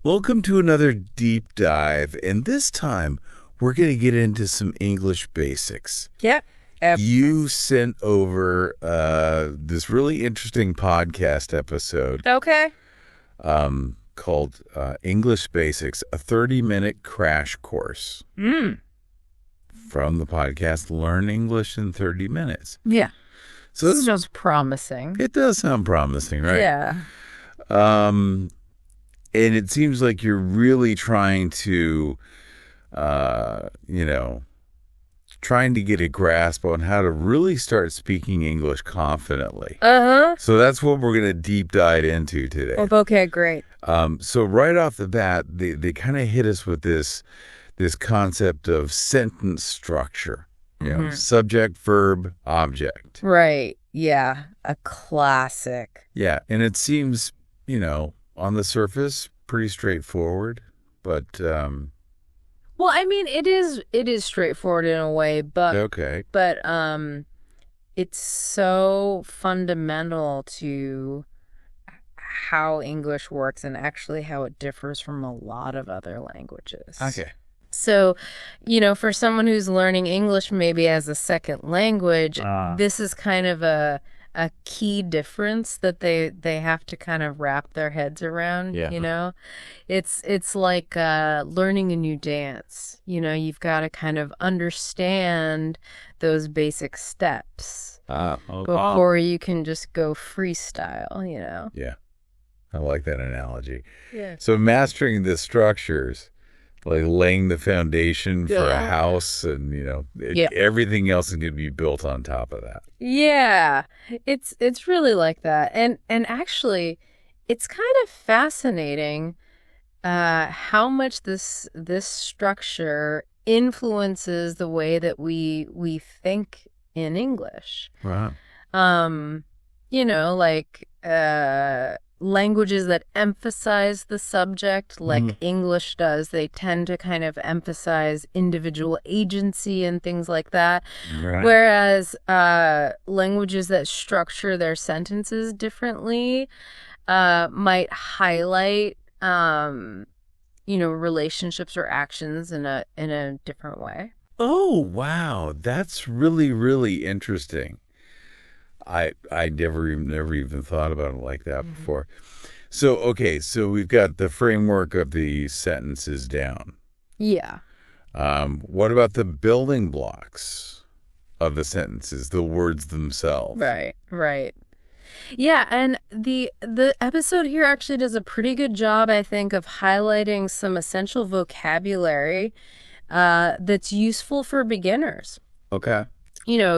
Welcome to another deep dive, and this time we're going to get into some English basics. Yep. You sent over this really interesting podcast episode Okay. called English Basics, a 30-minute crash course from the podcast Learn English in 30 Minutes. Yeah. So This sounds promising. it does sound promising, right? Yeah. And it seems like you're really trying to, trying to get a grasp on how to really start speaking English confidently. Uh-huh. So that's what we're going to deep dive into today. Okay, great. So right off the bat, they kind of hit us with this concept of sentence structure. Subject, verb, object. Right. Yeah. A classic. Yeah, and it seems, on the surface, pretty straightforward, but Well, I mean, it is straightforward in a way, but okay. it's so fundamental to how English works and actually how it differs from a lot of other languages. Okay. So, for someone who's learning English maybe as a second language, this is kind of a key difference that they have to kind of wrap their heads around. Yeah. It's like learning a new dance. You've got to kind of understand those basic steps before you can just go freestyle. Yeah, I like that analogy. Yeah. So mastering the structures, like laying the foundation for a house, and everything else is going to be built on top of that. Yeah, it's really like that, and actually, it's kind of fascinating how much this structure influences the way that we think in English. Wow. Languages that emphasize the subject, like English does, they tend to kind of emphasize individual agency and things like that. Right. Whereas languages that structure their sentences differently might highlight, relationships or actions in a different way. Oh, wow. That's really, really interesting. I never even thought about it like that before. So, okay, so we've got the framework of the sentences down. Yeah. What about the building blocks of the sentences, the words themselves? Right. Yeah, and the episode here actually does a pretty good job, I think, of highlighting some essential vocabulary that's useful for beginners. Okay.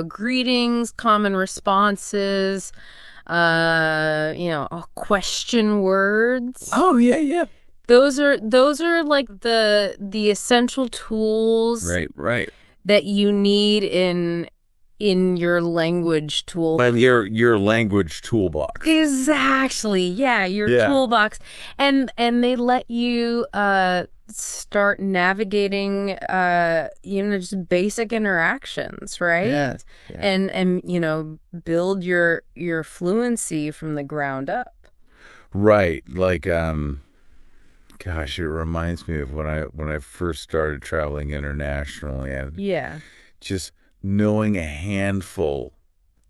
Greetings, common responses, question words. Oh, yeah. Those are like the essential tools Right. that you need in your language tool. Well, your language toolbox. Exactly. Yeah, your toolbox. And they let you start navigating just basic interactions, right? Yeah. And build your fluency from the ground up. Right. Like gosh, it reminds me of when I first started traveling internationally, and just knowing a handful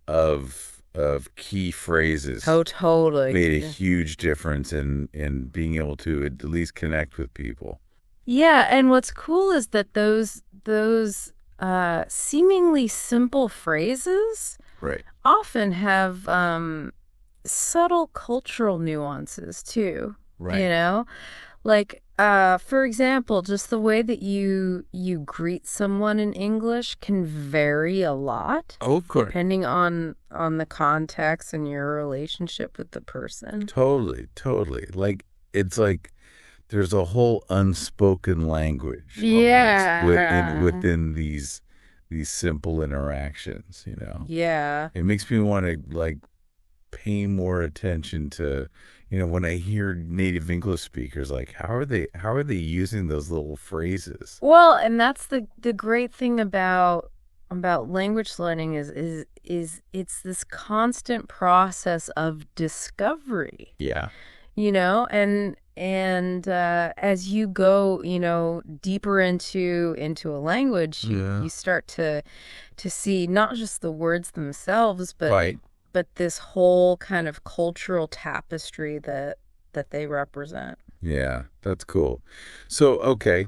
of key phrases Totally made a huge difference in being able to at least connect with people. Yeah, and what's cool is that those seemingly simple phrases often have subtle cultural nuances too. Right. Like for example, just the way that you greet someone in English can vary a lot. Oh, of course. Depending on the context and your relationship with the person. Totally. Like it's like there's a whole unspoken language. Yeah. Within these simple interactions, Yeah. It makes me want to pay more attention to, when I hear native English speakers, how are they using those little phrases? Well, and that's the great thing about language learning is it's this constant process of discovery. Yeah. And as you go, deeper into a language, you start to see not just the words themselves, Right. but this whole kind of cultural tapestry that they represent. Yeah, that's cool. So, okay.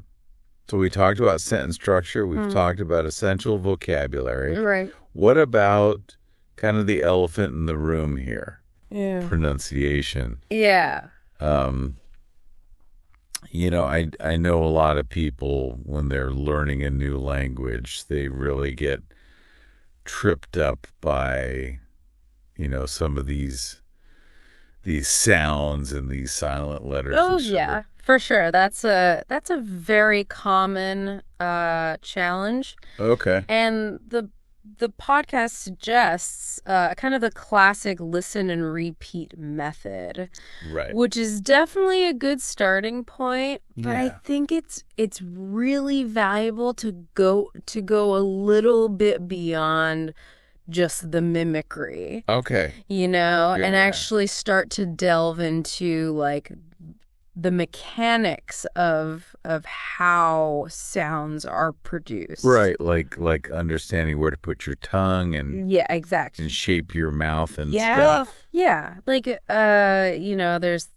So we talked about sentence structure. We've talked about essential vocabulary. Right. What about kind of the elephant in the room here? Yeah. Pronunciation. Yeah. I know a lot of people, when they're learning a new language, they really get tripped up by, some of these sounds and these silent letters. Oh, yeah, for sure. That's a very common challenge. Okay. And the podcast suggests kind of the classic listen and repeat method, Right. which is definitely a good starting point. But I Yeah. think it's really valuable to go a little bit beyond just the mimicry, Okay. and actually start to delve into like the mechanics of how sounds are produced. Right, like understanding where to put your tongue and Yeah, exactly. and shape your mouth and Yeah. stuff. Yeah. Like there's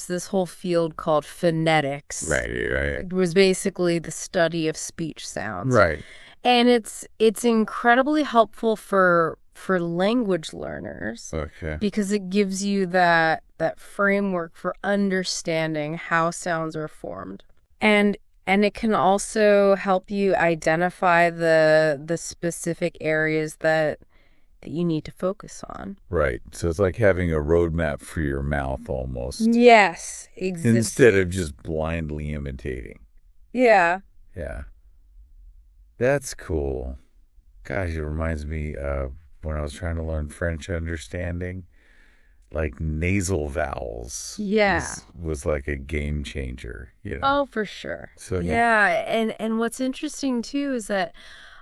this whole field called phonetics. Right. It was basically the study of speech sounds. Right. And it's incredibly helpful for language learners. Okay. Because it gives you that framework for understanding how sounds are formed. And it can also help you identify the specific areas that you need to focus on. Right. So it's like having a roadmap for your mouth almost. Yes, exactly. Instead of just blindly imitating. Yeah. Yeah. That's cool. Gosh, it reminds me of when I was trying to learn French understanding, like nasal vowels. Yeah. Was like a game changer, Oh, for sure. So yeah. And what's interesting too is that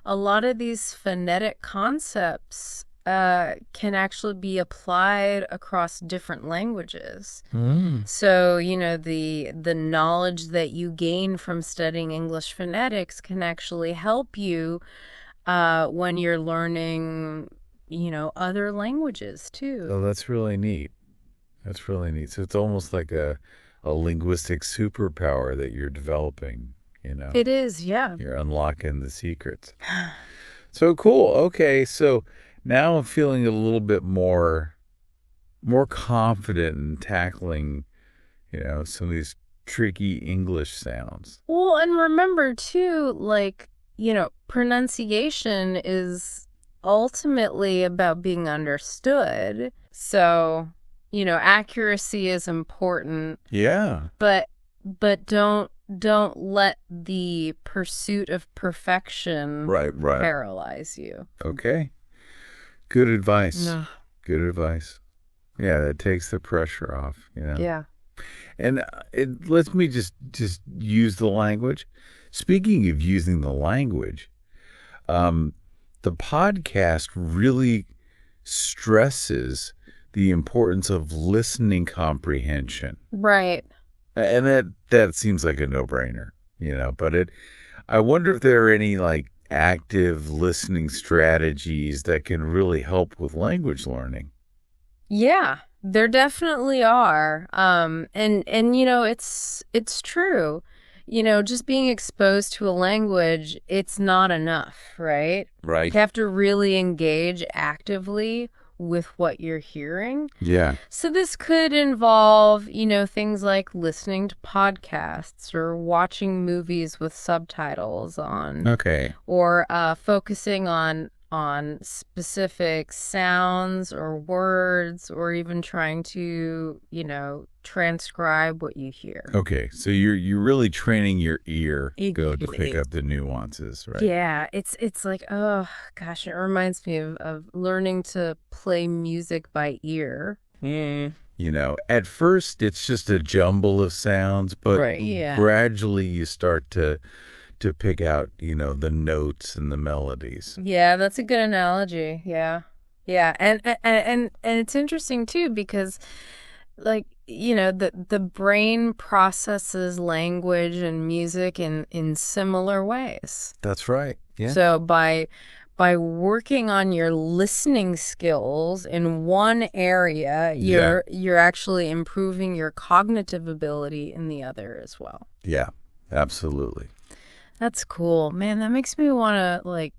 a lot of these phonetic concepts can actually be applied across different languages. So, the knowledge that you gain from studying English phonetics can actually help you when you're learning, other languages too. Oh, that's really neat. That's really neat. So it's almost like a linguistic superpower that you're developing, It is, yeah. You're unlocking the secrets. So cool. Okay, so now I'm feeling a little bit more confident in tackling, some of these tricky English sounds. Well, and remember too, like, pronunciation is ultimately about being understood. So, accuracy is important. Yeah. But don't let the pursuit of perfection right. paralyze you. Okay. Good advice. No. Good advice. Yeah, that takes the pressure off, Yeah. And it lets me just use the language. Speaking of using the language, the podcast really stresses the importance of listening comprehension. Right. And that seems like a no-brainer, but I wonder if there are any like active listening strategies that can really help with language learning. Yeah, there definitely are. And it's true. Just being exposed to a language, it's not enough, right? Right. You have to really engage actively with what you're hearing. Yeah. So this could involve, things like listening to podcasts or watching movies with subtitles on. Okay. Or focusing on specific sounds or words, or even trying to, transcribe what you hear. Okay, so you're really training your ear to pick up the nuances, right? Yeah, it's like, oh gosh, it reminds me of learning to play music by ear. At first it's just a jumble of sounds, but Right, yeah. gradually you start to pick out, the notes and the melodies. Yeah, that's a good analogy. Yeah. And it's interesting too, because like the brain processes language and music in similar ways. That's right. Yeah. So by working on your listening skills in one area, you're actually improving your cognitive ability in the other as well. Yeah, absolutely. That's cool. Man, that makes me want to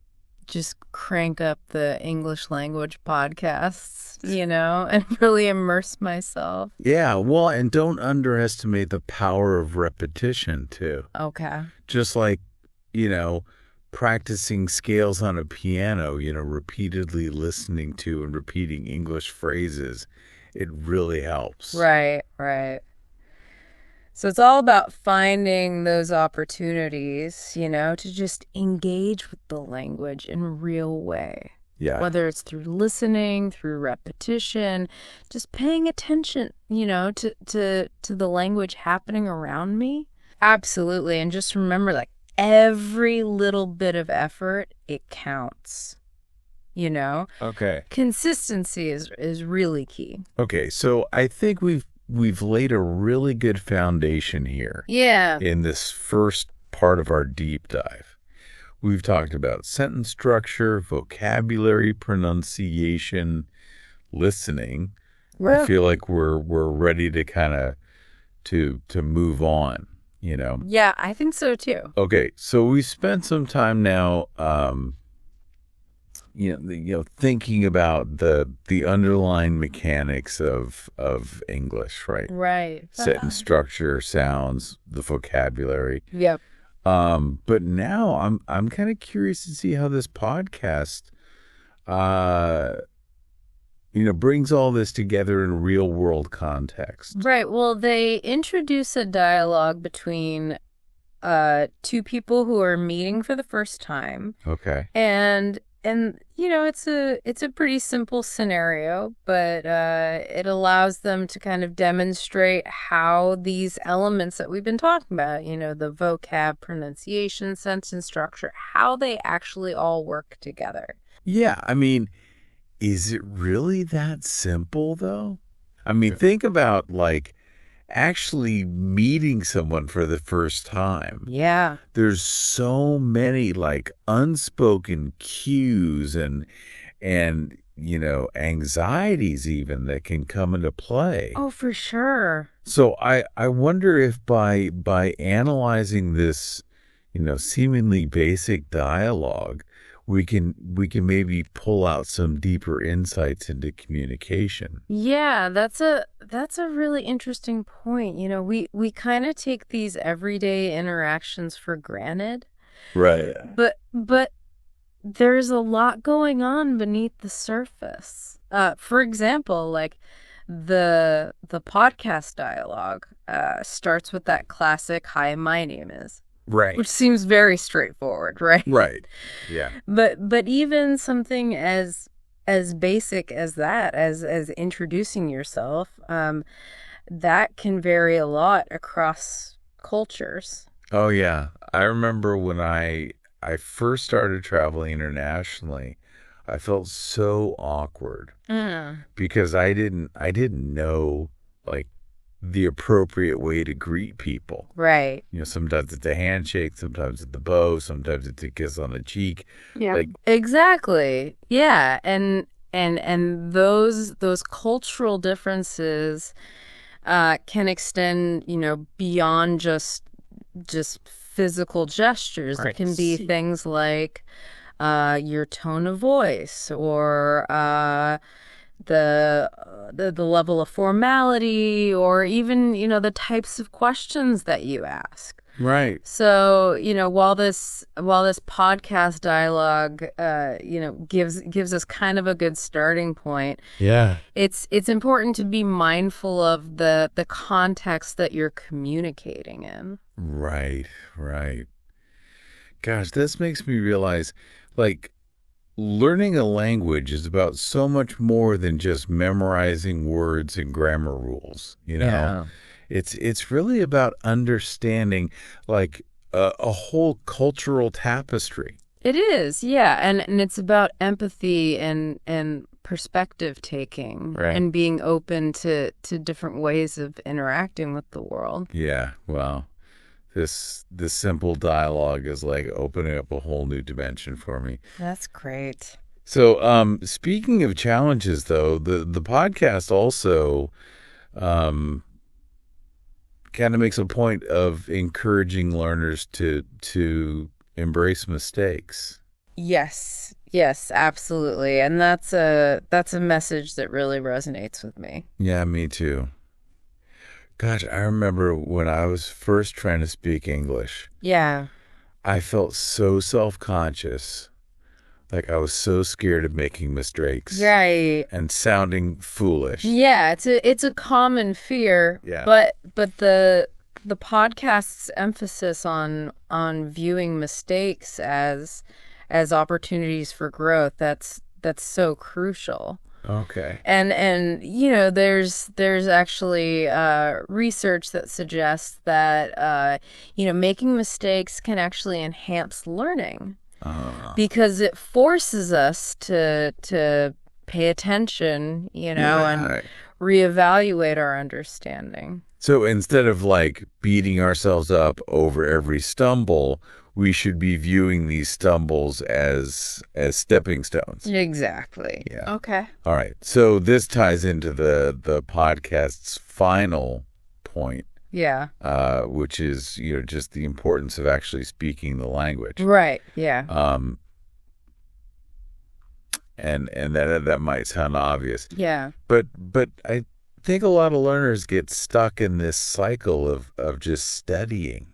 just crank up the English language podcasts, and really immerse myself. Yeah, well, and don't underestimate the power of repetition, too. Okay. Just like, practicing scales on a piano, repeatedly listening to and repeating English phrases, it really helps. Right. So it's all about finding those opportunities, to just engage with the language in a real way. Yeah. Whether it's through listening, through repetition, just paying attention, to the language happening around me. Absolutely. And just remember, every little bit of effort, it counts. Okay. Consistency is really key. Okay, so I think we've laid a really good foundation here. Yeah. In this first part of our deep dive. We've talked about sentence structure, vocabulary, pronunciation, listening. Well, I feel like we're ready to kind of to move on, Yeah, I think so too. Okay, so we spent some time now thinking about the underlying mechanics of English, right? Right. Sentence structure, sounds, the vocabulary. Yep. But now I'm kind of curious to see how this podcast brings all this together in real world context. Right. Well, they introduce a dialogue between two people who are meeting for the first time. Okay. And it's a pretty simple scenario, but it allows them to kind of demonstrate how these elements that we've been talking about, the vocab, pronunciation, sentence structure, how they actually all work together. Yeah, I mean, is it really that simple, though? I mean, think about, actually meeting someone for the first time. Yeah. There's so many, unspoken cues and anxieties even that can come into play. Oh, for sure. So I wonder if by analyzing this, seemingly basic dialogue, we can maybe pull out some deeper insights into communication. Yeah, that's a really interesting point. We kind of take these everyday interactions for granted. Right. But there's a lot going on beneath the surface. For example, the podcast dialogue starts with that classic "Hi, my name is." Right. Which seems very straightforward, right? Right. Yeah. But even something as basic as that, as introducing yourself, that can vary a lot across cultures. Oh yeah. I remember when I first started traveling internationally, I felt so awkward because I didn't know the appropriate way to greet people. Right. Sometimes it's a handshake, sometimes it's the bow, sometimes it's a kiss on the cheek. Yeah. Exactly. Yeah. And those cultural differences can extend, beyond just physical gestures. Right. It can be things like your tone of voice or the level of formality, or even the types of questions that you ask. Right. So while this podcast dialogue gives us kind of a good starting point. Yeah. It's important to be mindful of the context that you're communicating in. Right. Gosh, this makes me realize learning a language is about so much more than just memorizing words and grammar rules, Yeah. It's really about understanding a whole cultural tapestry. It is, yeah. And it's about empathy and perspective taking Right. and being open to different ways of interacting with the world. Yeah, well, this simple dialogue is like opening up a whole new dimension for me. That's great. So, speaking of challenges, though, the podcast also kind of makes a point of encouraging learners to embrace mistakes. Yes, absolutely. And that's a message that really resonates with me. Yeah, me too. Gosh, I remember when I was first trying to speak English, Yeah. I felt so self-conscious. Like I was so scared of making mistakes Right. and sounding foolish. Yeah, it's a common fear. Yeah. But the podcast's emphasis on viewing mistakes as opportunities for growth, that's so crucial. Okay. And you know, there's actually research that suggests that you know, making mistakes can actually enhance learning because it forces us to pay attention, you know, and reevaluate our understanding. So instead of like beating ourselves up over every stumble, we should be viewing these stumbles as stepping stones. Exactly. Yeah. Okay. All right. So this ties into the podcast's final point, Yeah. which is, you know, just the importance of actually speaking the language. Right. Yeah. And that might sound obvious. Yeah. But I think a lot of learners get stuck in this cycle of just studying,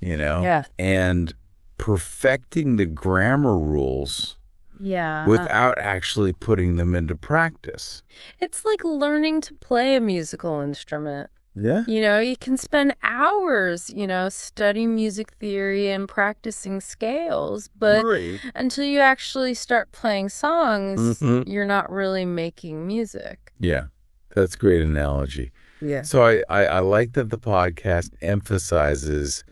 you know? Yeah. And perfecting the grammar rules Yeah. without actually putting them into practice. It's like learning to play a musical instrument. Yeah. You know, you can spend hours, you know, studying music theory and practicing scales, but Right. until you actually start playing songs, you're not really making music. Yeah. That's a great analogy. Yeah. So I like that the podcast emphasizes,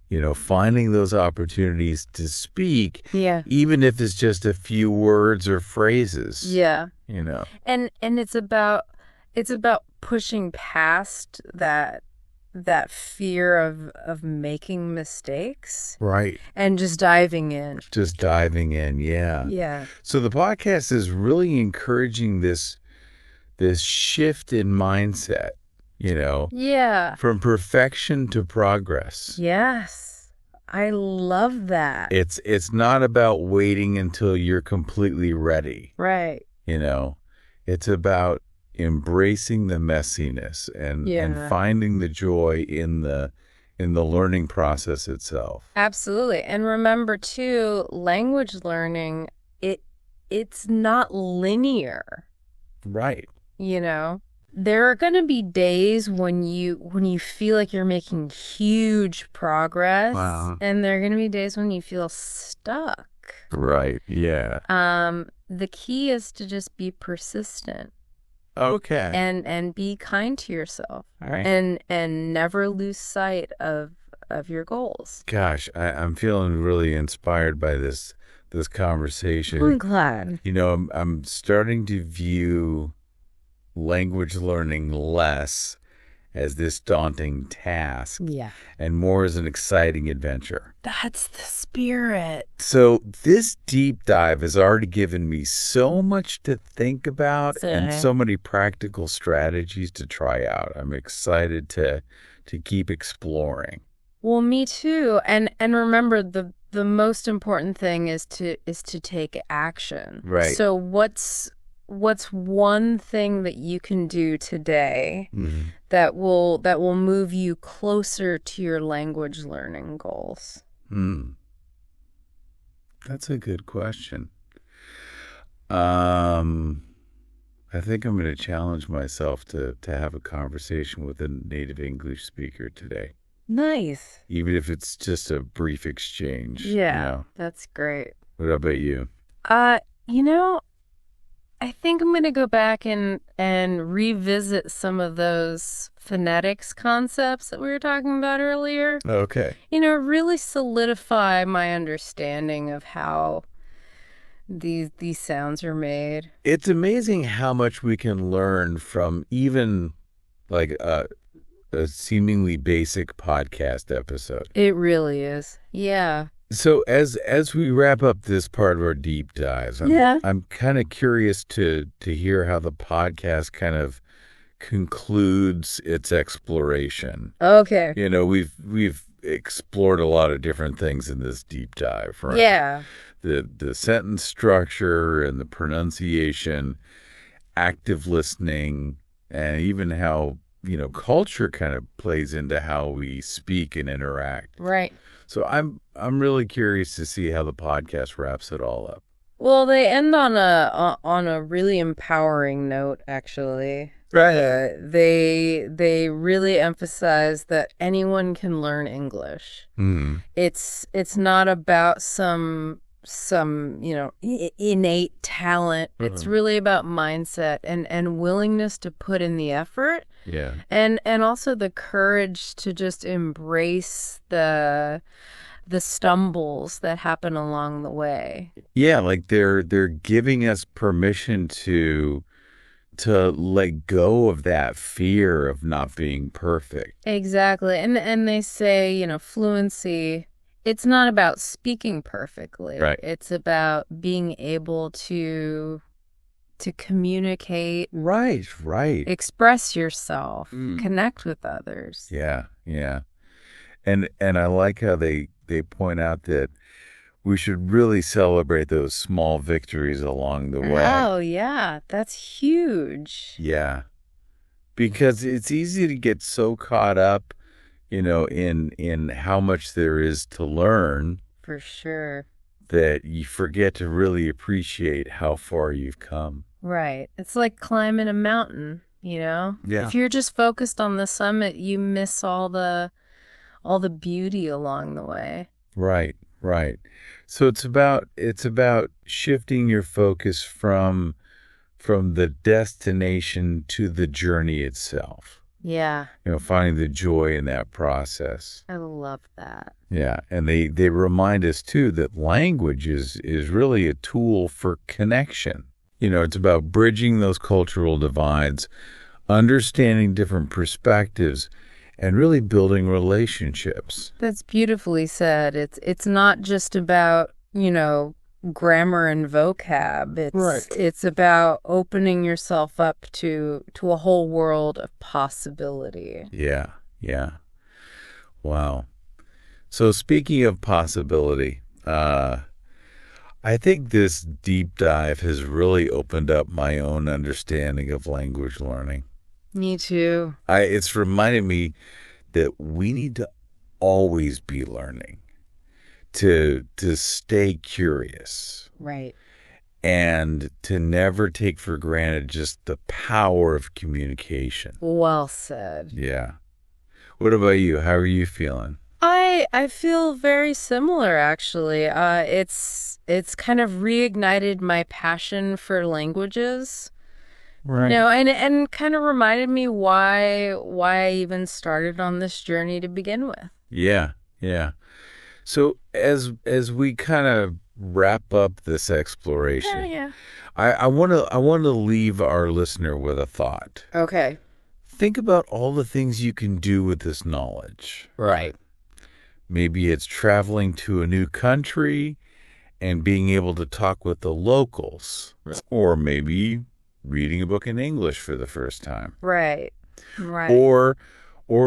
you know, finding those opportunities to speak, Yeah. even if it's just a few words or phrases. Yeah. You know. And it's about pushing past that fear of making mistakes Right. and just diving in. Just diving in, yeah. Yeah. So the podcast is really encouraging this shift in mindset, you know, Yeah. from perfection to progress. Yes. I love that. It's not about waiting until you're completely ready, Right. you know. It's about embracing the messiness and finding the joy in the learning process itself. Absolutely. And remember too, language learning, it's not linear. Right. You know, there are going to be days when you feel like you're making huge progress. Wow. And there are going to be days when you feel stuck. Right. Yeah. The key is to just be persistent. Okay. And be kind to yourself. All right. And never lose sight of your goals. Gosh, I'm feeling really inspired by this conversation. I'm glad. You know, I'm starting to view language learning less as this daunting task and more as an exciting adventure. That's the spirit. So this deep dive has already given me so much to think about and so many practical strategies to try out. I'm excited to keep exploring. Well, me too. And remember, the most important thing is to take action. Right. So what's one thing that you can do today that will move you closer to your language learning goals? That's a good question. I think I'm going to challenge myself to have a conversation with a native English speaker today. Nice. Even if it's just a brief exchange. Yeah, You know? that's great. What about you? You know, I think I'm going to go back and revisit some of those phonetics concepts that we were talking about earlier. Okay. You know, really solidify my understanding of how these sounds are made. It's amazing how much we can learn from even like a seemingly basic podcast episode. It really is. Yeah. So as we wrap up this part of our deep dives, I'm kind of curious to hear how the podcast kind of concludes its exploration. Okay. You know, we've explored a lot of different things in this deep dive, right? Yeah. The sentence structure and the pronunciation, active listening, and even how, culture kind of plays into how we speak and interact. Right. So I'm really curious to see how the podcast wraps it all up. Well, they end on a really empowering note, actually. Right. They really emphasize that anyone can learn English. Mm-hmm. It's not about some innate talent. Mm-hmm. It's really about mindset and willingness to put in the effort. Yeah. And also the courage to just embrace the stumbles that happen along the way. Yeah, like they're giving us permission to let go of that fear of not being perfect. Exactly. And they say, fluency, it's not about speaking perfectly. Right. It's about being able to communicate. Right. Express yourself, connect with others. Yeah. And I like how they point out that we should really celebrate those small victories along the way. Oh, yeah. That's huge. Yeah. Because it's easy to get so caught up, in how much there is to learn. For sure. That you forget to really appreciate how far you've come. Right. It's like climbing a mountain, Yeah. If you're just focused on the summit, you miss all the beauty along the way. Right. So it's about shifting your focus from the destination to the journey itself. Yeah. Finding the joy in that process. I love that. Yeah. And they remind us too that language is really a tool for connection. It's about bridging those cultural divides, understanding different perspectives, and really building relationships. That's beautifully said. It's not just about, grammar and vocab. It's about opening yourself up to a whole world of possibility. Yeah. Wow. So speaking of possibility, I think this deep dive has really opened up my own understanding of language learning. Me too. It's reminded me that we need to always be learning, to stay curious. Right. And to never take for granted just the power of communication. Well said. Yeah. What about you? How are you feeling? I feel very similar, actually. It's kind of reignited my passion for languages. Right. And kind of reminded me why I even started on this journey to begin with. Yeah. So as we kind of wrap up this exploration, Yeah. I want to leave our listener with a thought. Okay. Think about all the things you can do with this knowledge. Right. Maybe it's traveling to a new country and being able to talk with the locals, or maybe reading a book in English for the first time. Right. Or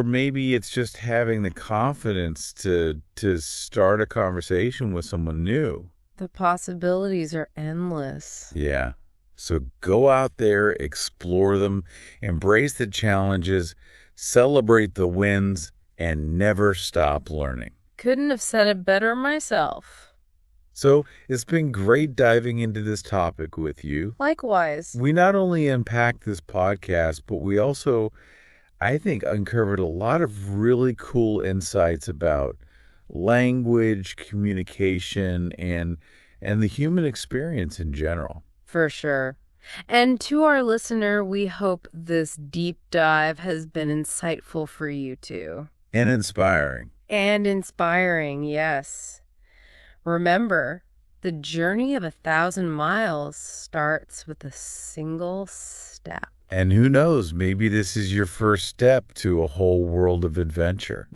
maybe it's just having the confidence to start a conversation with someone new. The possibilities are endless. Yeah. So go out there, explore them, embrace the challenges, celebrate the wins, and never stop learning. Couldn't have said it better myself. So it's been great diving into this topic with you. Likewise. We not only unpacked this podcast, but we also, I think, uncovered a lot of really cool insights about language, communication, and the human experience in general. For sure. And to our listener, we hope this deep dive has been insightful for you too. And inspiring. And inspiring, yes. Remember, the journey of 1,000 miles starts with a single step. And who knows, maybe this is your first step to a whole world of adventure.